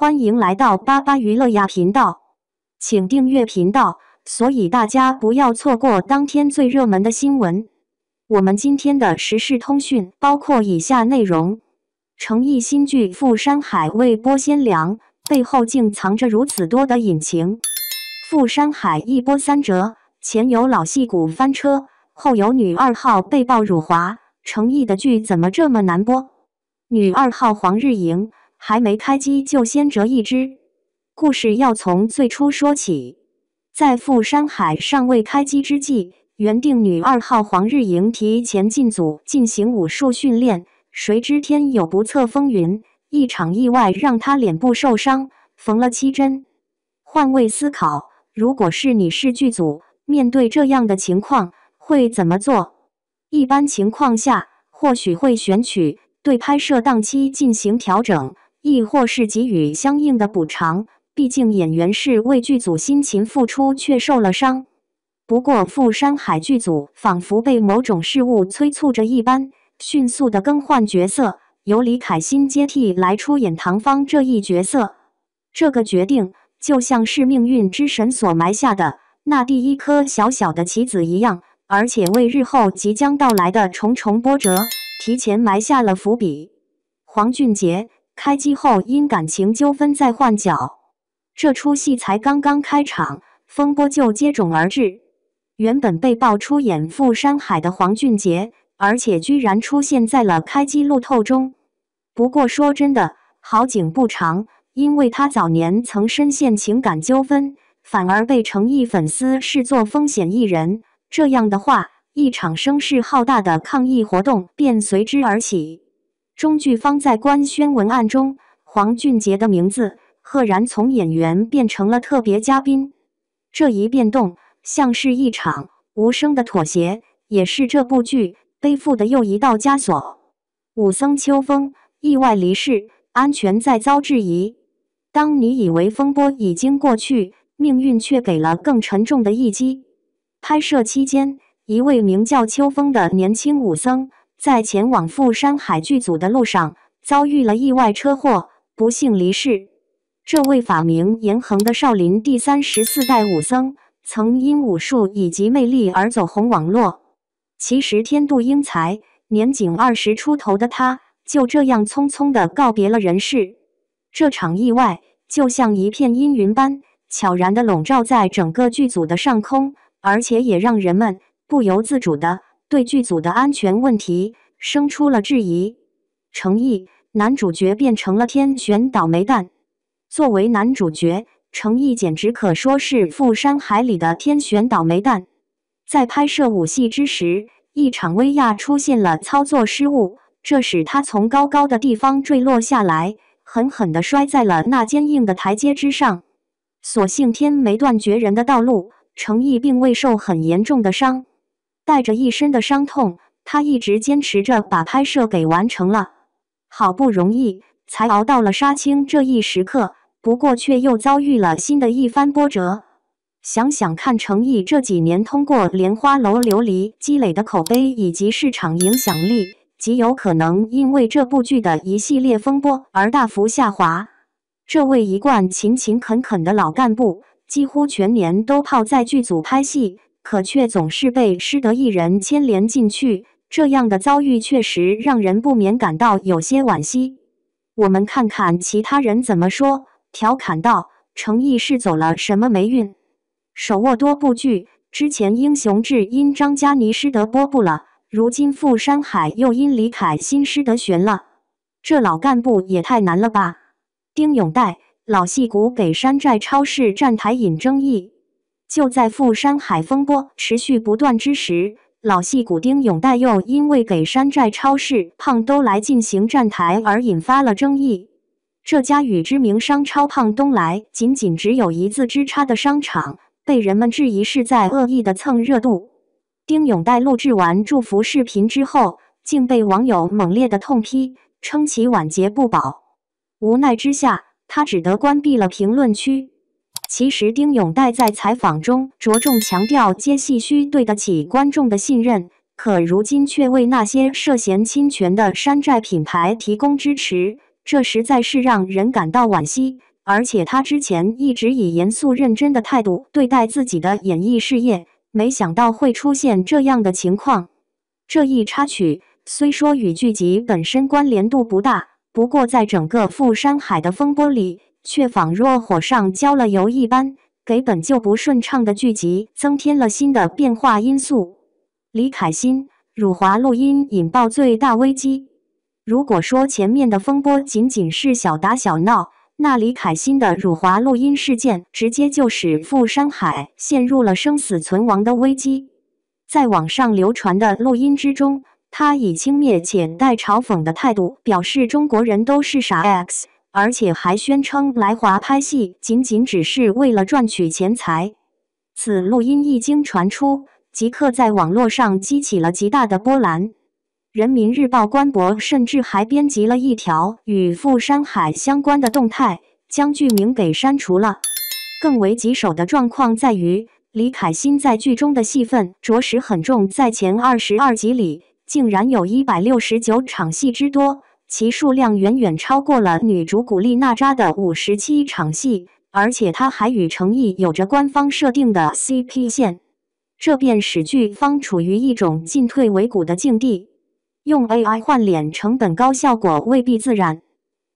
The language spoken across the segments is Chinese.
欢迎来到巴巴娱乐呀频道，请订阅频道，所以大家不要错过当天最热门的新闻。我们今天的时事通讯包括以下内容：诚意新剧《富山海》未播先凉，背后竟藏着如此多的隐情。富山海一波三折，前有老戏骨翻车，后有女二号被曝辱华，诚意的剧怎么这么难播？女二号黄日莹还没开机就先折一支。故事要从最初说起，在富山海尚未开机之际，原定女二号黄日莹提前进组进行武术训练，谁知天有不测风云，一场意外让她脸部受伤，缝了7针。换位思考，如果是你是剧组，面对这样的情况会怎么做？一般情况下，或许会选取对拍摄档期进行调整，亦或是给予相应的补偿，毕竟演员是为剧组辛勤付出却受了伤。不过富山海剧组仿佛被某种事物催促着一般，迅速地更换角色，由李凯欣接替来出演唐芳这一角色。这个决定就像是命运之神所埋下的那第一颗小小的棋子一样，而且为日后即将到来的重重波折提前埋下了伏笔。黄俊杰开机后因感情纠纷再换角，这出戏才刚刚开场，风波就接踵而至。原本被曝出演富山海的黄俊杰，而且居然出现在了开机路透中。不过说真的，好景不长，因为他早年曾深陷情感纠纷，反而被诚意粉丝视作风险艺人。这样的话，一场声势浩大的抗议活动便随之而起。中剧方在官宣文案中，黄俊杰的名字赫然从演员变成了特别嘉宾。这一变动像是一场无声的妥协，也是这部剧背负的又一道枷锁。武僧秋风意外离世，安全再遭质疑。当你以为风波已经过去，命运却给了更沉重的一击。拍摄期间，一位名叫秋风的年轻武僧在前往富山海剧组的路上遭遇了意外车祸，不幸离世。这位法名严恒的少林第34代武僧，曾因武术以及魅力而走红网络。其实天妒英才，年仅20出头的他就这样匆匆地告别了人世。这场意外就像一片阴云般悄然地笼罩在整个剧组的上空，而且也让人们不由自主地对剧组的安全问题生出了质疑。诚意男主角变成了天选倒霉蛋。作为男主角，诚意简直可说是富山海里的天选倒霉蛋。在拍摄武戏之时，一场威亚出现了操作失误，这使他从高高的地方坠落下来，狠狠地摔在了那坚硬的台阶之上。所幸天没断绝人的道路，诚意并未受很严重的伤。带着一身的伤痛，他一直坚持着把拍摄给完成了。好不容易才熬到了杀青这一时刻，不过却又遭遇了新的一番波折。想想看，诚意这几年通过莲花楼琉璃积累的口碑以及市场影响力，极有可能因为这部剧的一系列风波而大幅下滑。这位一贯勤勤恳恳的老干部，几乎全年都泡在剧组拍戏，可却总是被失德艺人牵连进去。这样的遭遇确实让人不免感到有些惋惜。我们看看其他人怎么说，调侃道：诚意是走了什么霉运？手握多部剧，之前《英雄志》因张嘉倪失德播不了，如今富山海又因李凯欣失德悬了。这老干部也太难了吧！丁永岱老戏骨给山寨超市站台引争议。就在富山海风波持续不断之时，老戏骨丁永岱又因为给山寨超市胖东来进行站台而引发了争议。这家与知名商超胖东来仅只有1字之差的商场，被人们质疑是在恶意的蹭热度。丁永岱录制完祝福视频之后，竟被网友猛烈的痛批，称其晚节不保。无奈之下，他只得关闭了评论区。其实丁永岱在采访中着重强调接戏需对得起观众的信任，可如今却为那些涉嫌侵权的山寨品牌提供支持，这实在是让人感到惋惜。而且他之前一直以严肃认真的态度对待自己的演艺事业，没想到会出现这样的情况。这一插曲虽说与剧集本身关联度不大，不过在整个富山海的风波里，却仿若火上浇了油一般，给本就不顺畅的剧集增添了新的变化因素。李凯欣辱华录音引爆最大危机。如果说前面的风波仅仅是小打小闹，那李凯欣的辱华录音事件直接就使富山海陷入了生死存亡的危机。在网上流传的录音之中，他以轻蔑且带嘲讽的态度表示中国人都是傻 X， 而且还宣称来华拍戏仅仅只是为了赚取钱财。此录音一经传出，即刻在网络上激起了极大的波澜。人民日报官博甚至还编辑了一条与富山海相关的动态，将剧名给删除了。更为棘手的状况在于，李凯欣在剧中的戏份着实很重，在前22集里竟然有169场戏之多，其数量远远超过了女主古力娜扎的57场戏，而且他还与程毅有着官方设定的 CP 线，这便使剧方处于一种进退维谷的境地。用 AI 换脸成本高，效果未必自然，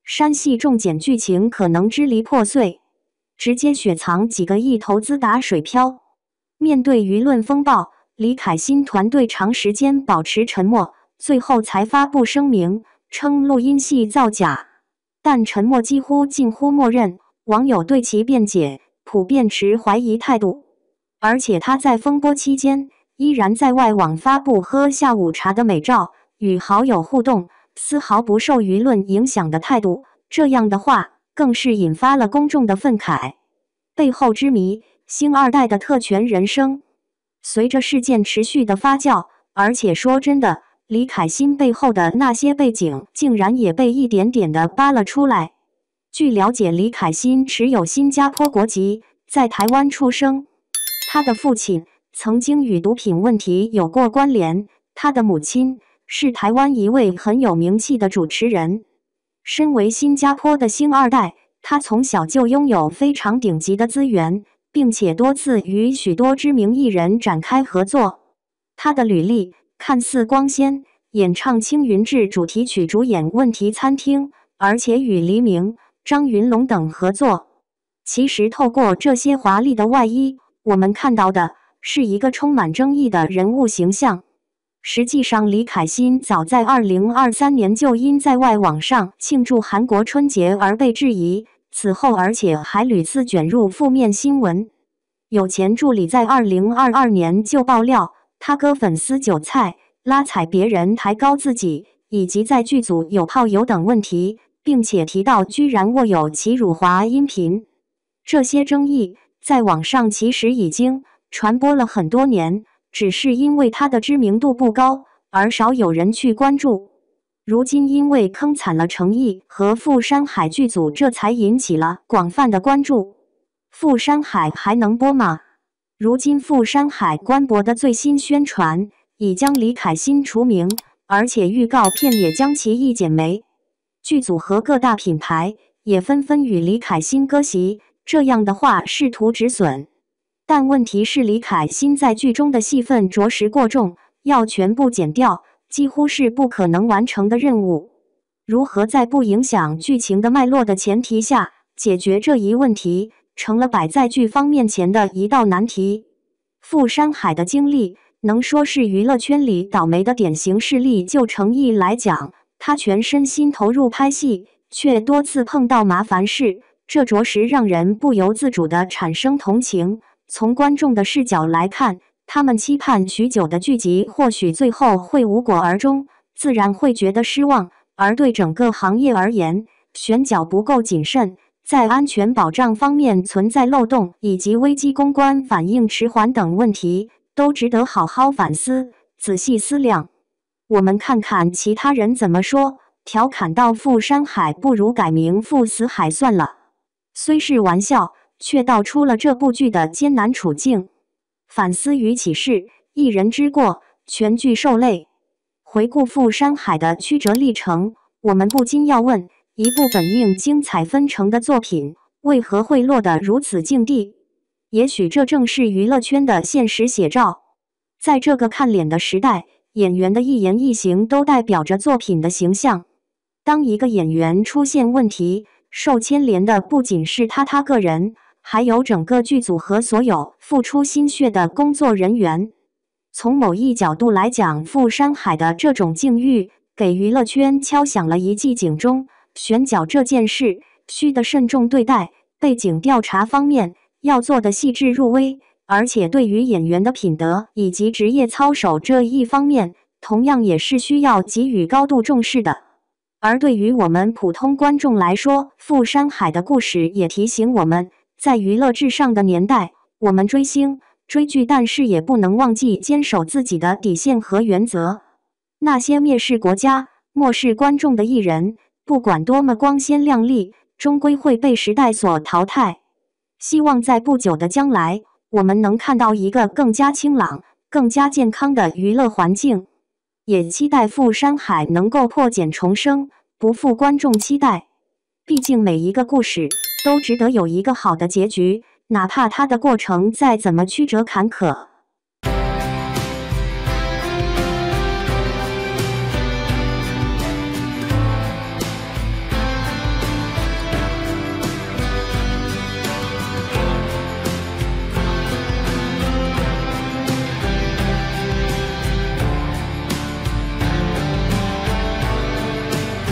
删戏重剪剧情可能支离破碎，直接雪藏几个亿投资打水漂。面对舆论风暴，李凯欣团队长时间保持沉默，最后才发布声明，称录音系造假。但沉默近乎默认，网友对其辩解普遍持怀疑态度。而且他在风波期间依然在外网发布喝下午茶的美照，与好友互动，丝毫不受舆论影响的态度，这样的话更是引发了公众的愤慨。背后之谜，星二代的特权人生。随着事件持续的发酵，而且说真的，李凯欣背后的那些背景竟然也被一点点的扒了出来。据了解，李凯欣持有新加坡国籍，在台湾出生。他的父亲曾经与毒品问题有过关联，他的母亲是台湾一位很有名气的主持人。身为新加坡的星二代，他从小就拥有非常顶级的资源，并且多次与许多知名艺人展开合作。他的履历看似光鲜，演唱《青云志》主题曲，主演《问题餐厅》，而且与黎明、张云龙等合作。其实透过这些华丽的外衣，我们看到的是一个充满争议的人物形象。实际上，李凯欣早在2023年就因在外网上庆祝韩国春节而被质疑，此后而且还屡次卷入负面新闻。有前助理在2022年就爆料，他割粉丝韭菜、拉踩别人、抬高自己，以及在剧组有炮友等问题，并且提到居然握有其辱华音频。这些争议在网上其实已经传播了很多年，只是因为他的知名度不高，而少有人去关注。如今因为坑惨了程毅和富山海剧组，这才引起了广泛的关注。富山海还能播吗？如今富山海官博的最新宣传已将李凯欣除名，而且预告片也将其一剪没。剧组和各大品牌也纷纷与李凯欣割席，这样的话试图止损。但问题是，李凯欣在剧中的戏份着实过重，要全部剪掉几乎是不可能完成的任务。如何在不影响剧情的脉络的前提下解决这一问题，成了摆在剧方面前的一道难题。富山海的经历能说是娱乐圈里倒霉的典型事例。就程毅来讲，他全身心投入拍戏，却多次碰到麻烦事，这着实让人不由自主地产生同情。从观众的视角来看，他们期盼许久的剧集或许最后会无果而终，自然会觉得失望。而对整个行业而言，选角不够谨慎，在安全保障方面存在漏洞，以及危机公关反应迟缓等问题，都值得好好反思，仔细思量。我们看看其他人怎么说。调侃到富山海不如改名富死海算了，虽是玩笑，却道出了这部剧的艰难处境。反思与启示，一人之过，全剧受累。回顾富山海的曲折历程，我们不禁要问：一部本应精彩纷呈的作品，为何会落得如此境地？也许这正是娱乐圈的现实写照。在这个看脸的时代，演员的一言一行都代表着作品的形象。当一个演员出现问题，受牵连的不仅是他个人，还有整个剧组和所有付出心血的工作人员。从某一角度来讲，傅山海的这种境遇给娱乐圈敲响了一记警钟。选角这件事需得慎重对待，背景调查方面要做得细致入微，而且对于演员的品德以及职业操守这一方面，同样也是需要给予高度重视的。而对于我们普通观众来说，傅山海的故事也提醒我们，在娱乐至上的年代，我们追星追剧，但是也不能忘记坚守自己的底线和原则。那些蔑视国家、漠视观众的艺人，不管多么光鲜亮丽，终归会被时代所淘汰。希望在不久的将来，我们能看到一个更加清朗、更加健康的娱乐环境。也期待傅山海能够破茧重生，不负观众期待。毕竟每一个故事都值得有一个好的结局，哪怕它的过程再怎么曲折坎坷。